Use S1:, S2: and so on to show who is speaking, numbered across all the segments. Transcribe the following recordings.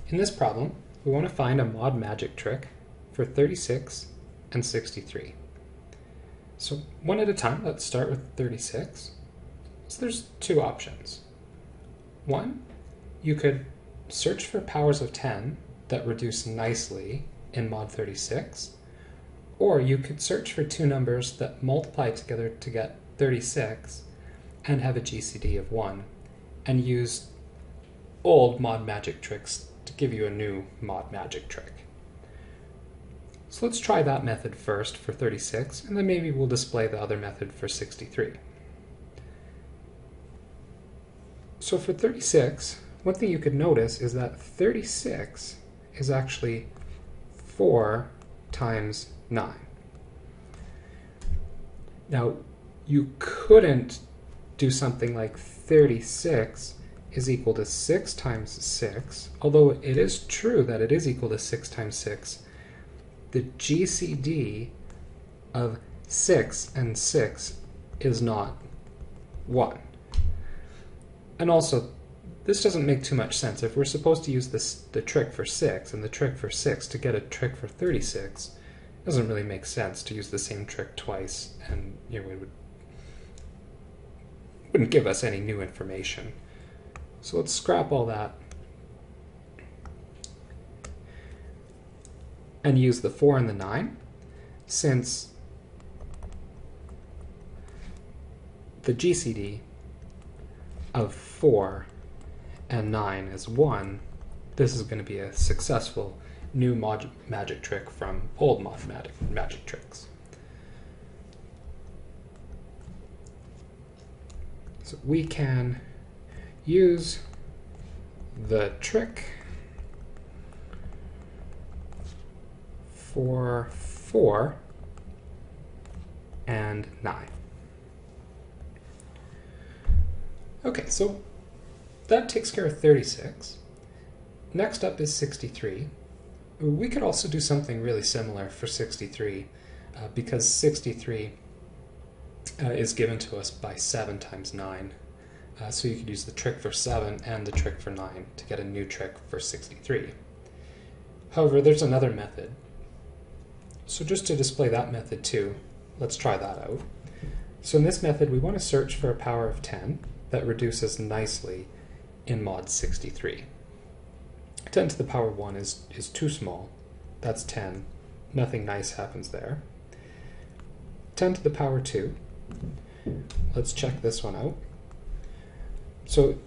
S1: In this problem, we want to find a mod magic trick for 36 and 63. So one at a time, let's start with 36. So there's two options. One, you could search for powers of 10 that reduce nicely in mod 36, or you could search for two numbers that multiply together to get 36 and have a GCD of 1, and use old mod magic tricks to give you a new mod magic trick. So let's try that method first for 36, and then maybe we'll display the other method for 63. So for 36, one thing you could notice is that 36 is actually 4 times 9. Now, you couldn't do something like 36 is equal to 6 times 6, although it is true that it is equal to 6 times 6. The GCD of 6 and 6 is not 1. And also, this doesn't make too much sense. If we're supposed to use the trick for 6 and the trick for 6 to get a trick for 36, it doesn't really make sense to use the same trick twice, and it wouldn't give us any new information. So let's scrap all that and use the 4 and the 9, since the GCD of 4 and 9 is 1. This is going to be a successful new mod magic trick from old mod magic tricks. So we can use the trick for 4 and 9. Okay, so that takes care of 36. Next up is 63. We could also do something really similar for 63 because 63 is given to us by 7 times 9. So you could use the trick for 7 and the trick for 9 to get a new trick for 63. However, there's another method. So just to display that method too, let's try that out. So in this method, we want to search for a power of 10 that reduces nicely in mod 63. 10 to the power 1 is too small. That's 10. Nothing nice happens there. 10 to the power 2. Let's check this one out. So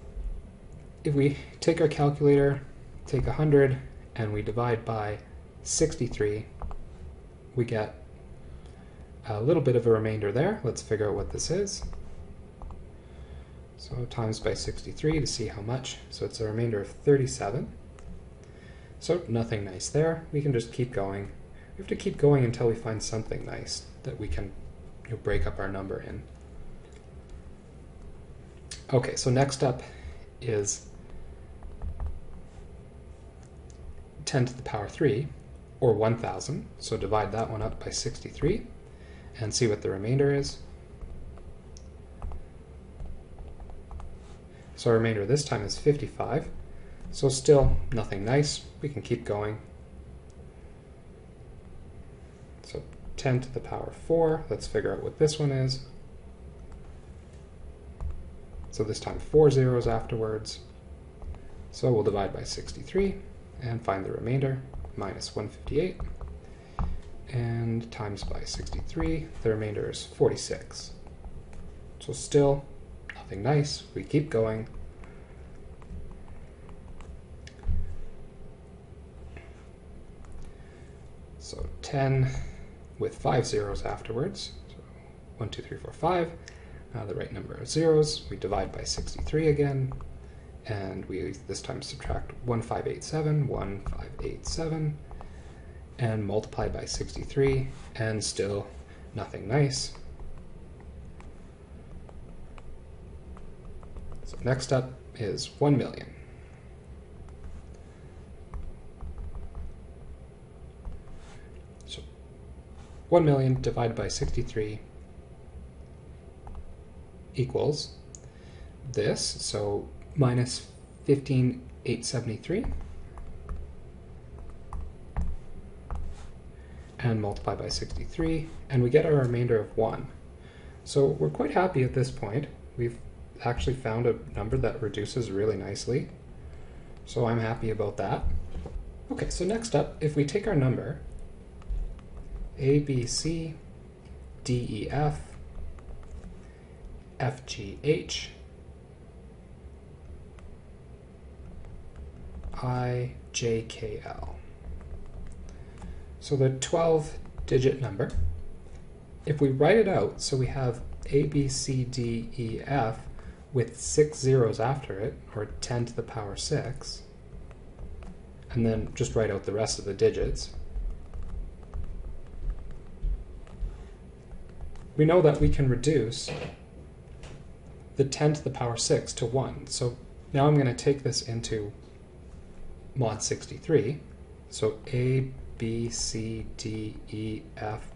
S1: if we take our calculator, take 100, and we divide by 63, we get a little bit of a remainder there. Let's figure out what this is. So times by 63 to see how much. So it's a remainder of 37. So nothing nice there. We can just keep going. We have to keep going until we find something nice that we can break up our number in. Okay, so next up is 10 to the power 3, or 1000. So divide that one up by 63 and see what the remainder is. So our remainder this time is 55. So still nothing nice. We can keep going. So 10 to the power 4. Let's figure out what this one is. So this time 4 zeros afterwards. So we'll divide by 63 and find the remainder, minus 158. And times by 63, the remainder is 46. So still nothing nice. We keep going. So 10 with 5 zeros afterwards. So 1, 2, 3, 4, 5. The right number of zeros. We divide by 63 again. And we this time subtract 1587, 1587. And multiply by 63. And still nothing nice. So next up is 1 million. So 1 million divided by 63 equals this, so minus 15,873. and multiply by 63, and we get our remainder of 1. So we're quite happy at this point. We've actually found a number that reduces really nicely. So I'm happy about that. Okay, so next up, if we take our number, A, B, C, D, E, F, F, G, H, I, J, K, L. So the 12-digit number, if we write it out, so we have A, B, C, D, E, F with 6 zeros after it, or 10 to the power 6, and then just write out the rest of the digits, we know that we can reduce the 10 to the power 6 to 1. So now I'm going to take this into mod 63. So A, B, C, D, E, F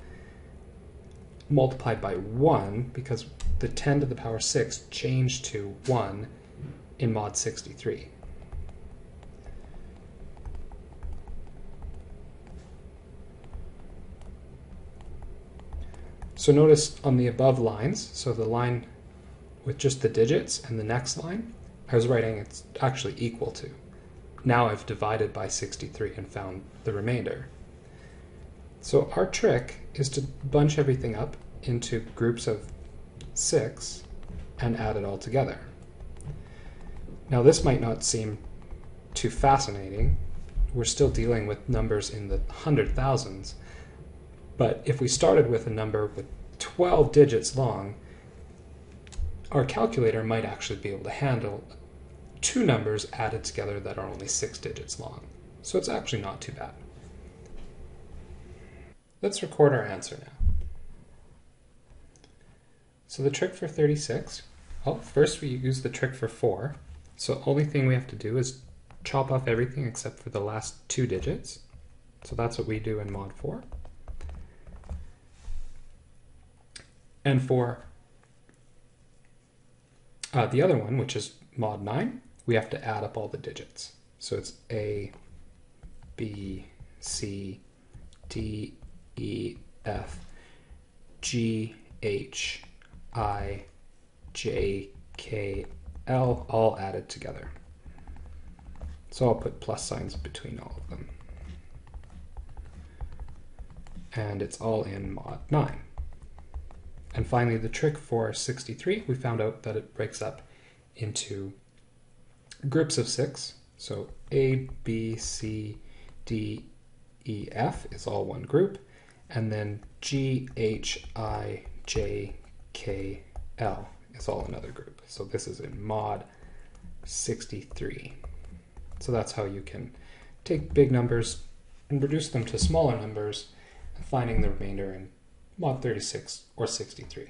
S1: multiplied by 1, because the 10 to the power 6 changed to 1 in mod 63. So notice on the above lines, so the line with just the digits and the next line, I was writing it's actually equal to. Now I've divided by 63 and found the remainder. So our trick is to bunch everything up into groups of 6 and add it all together. Now this might not seem too fascinating. We're still dealing with numbers in the hundred thousands. But if we started with a number with 12 digits long, our calculator might actually be able to handle 2 numbers added together that are only 6 digits long. So it's actually not too bad. Let's record our answer now. So the trick for 36, well, first we use the trick for 4. So the only thing we have to do is chop off everything except for the last 2 digits. So that's what we do in mod 4. And for the other one, which is mod 9, we have to add up all the digits. So it's A, B, C, D, E, F, G, H, I, J, K, L, all added together. So I'll put plus signs between all of them. And it's all in mod 9. And finally, the trick for 63, we found out that it breaks up into groups of 6. So A, B, C, D, E, F is all one group. And then G, H, I, J, K, L is all another group. So this is in mod 63. So that's how you can take big numbers and reduce them to smaller numbers, finding the remainder in mod 36 or 63.